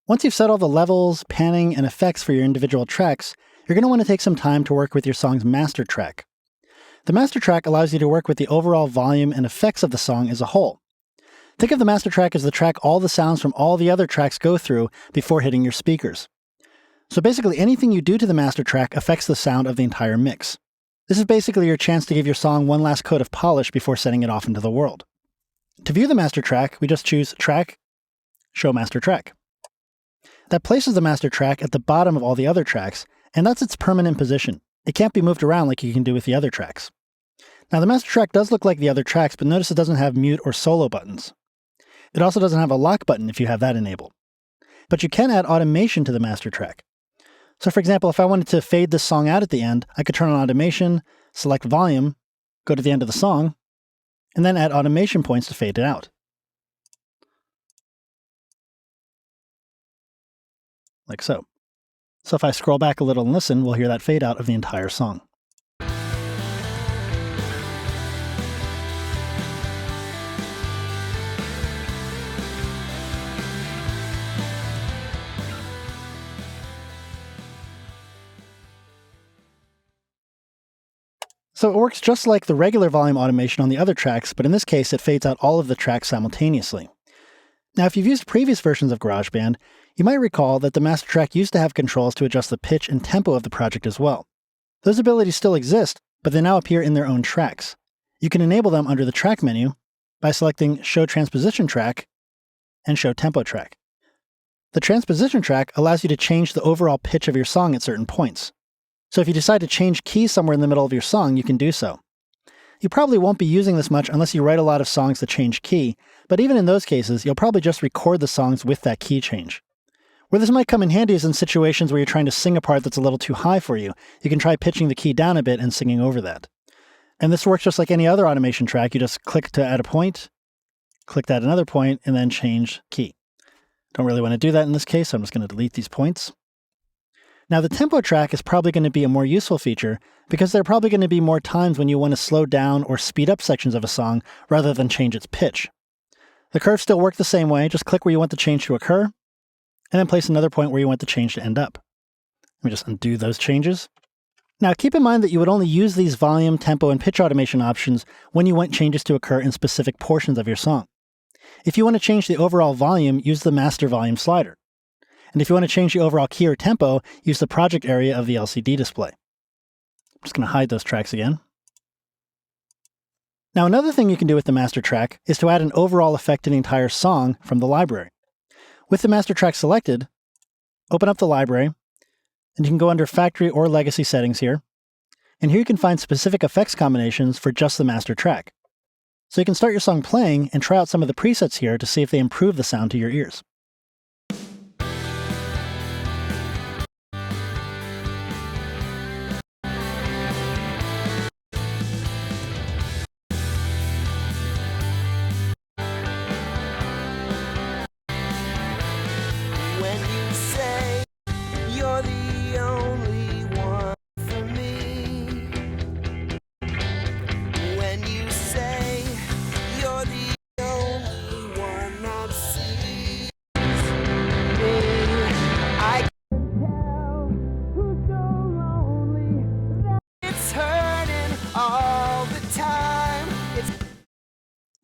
Once you've set all the levels, panning, and effects for your individual tracks, you're going to want to take some time to work with your song's master track. The master track allows you to work with the overall volume and effects of the song as a whole. Think of the master track as the track all the sounds from all the other tracks go through before hitting your speakers. So basically anything you do to the master track affects the sound of the entire mix. This is basically your chance to give your song one last coat of polish before setting it off into the world. To view the master track, we just choose Track, Show Master Track. That places the master track at the bottom of all the other tracks, and that's its permanent position. It can't be moved around like you can do with the other tracks. Now the master track does look like the other tracks, but notice it doesn't have mute or solo buttons. It also doesn't have a lock button if you have that enabled. But you can add automation to the master track. So for example, if I wanted to fade this song out at the end, I could turn on automation, select volume, go to the end of the song, and then add automation points to fade it out. Like so. So if I scroll back a little and listen, we'll hear that fade out of the entire song. So it works just like the regular volume automation on the other tracks, but in this case it fades out all of the tracks simultaneously. Now if you've used previous versions of GarageBand, you might recall that the master track used to have controls to adjust the pitch and tempo of the project as well. Those abilities still exist, but they now appear in their own tracks. You can enable them under the Track menu by selecting Show Transposition Track and Show Tempo Track. The Transposition Track allows you to change the overall pitch of your song at certain points. So if you decide to change keys somewhere in the middle of your song, you can do so. You probably won't be using this much unless you write a lot of songs that change key, but even in those cases, you'll probably just record the songs with that key change. Where this might come in handy is in situations where you're trying to sing a part that's a little too high for you. You can try pitching the key down a bit and singing over that. And this works just like any other automation track. You just click to add a point, click to add another point, and then change key. Don't really want to do that in this case, so I'm just going to delete these points. Now the tempo track is probably going to be a more useful feature because there are probably going to be more times when you want to slow down or speed up sections of a song rather than change its pitch. The curves still work the same way. Just click where you want the change to occur, and then place another point where you want the change to end up. Let me just undo those changes. Now keep in mind that you would only use these volume, tempo, and pitch automation options when you want changes to occur in specific portions of your song. If you want to change the overall volume, use the master volume slider. And if you want to change the overall key or tempo, use the project area of the LCD display. I'm just going to hide those tracks again. Now another thing you can do with the master track is to add an overall effect to the entire song from the library. With the master track selected, open up the library, and you can go under Factory or Legacy Settings here. And here you can find specific effects combinations for just the master track. So you can start your song playing and try out some of the presets here to see if they improve the sound to your ears.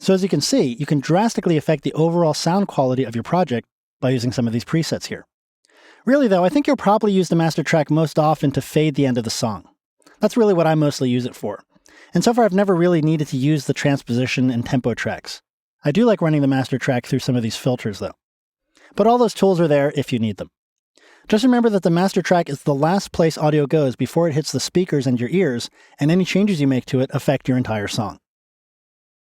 So as you can see, you can drastically affect the overall sound quality of your project by using some of these presets here. Really though, I think you'll probably use the master track most often to fade the end of the song. That's really what I mostly use it for. And so far I've never really needed to use the transposition and tempo tracks. I do like running the master track through some of these filters though. But all those tools are there if you need them. Just remember that the master track is the last place audio goes before it hits the speakers and your ears, and any changes you make to it affect your entire song.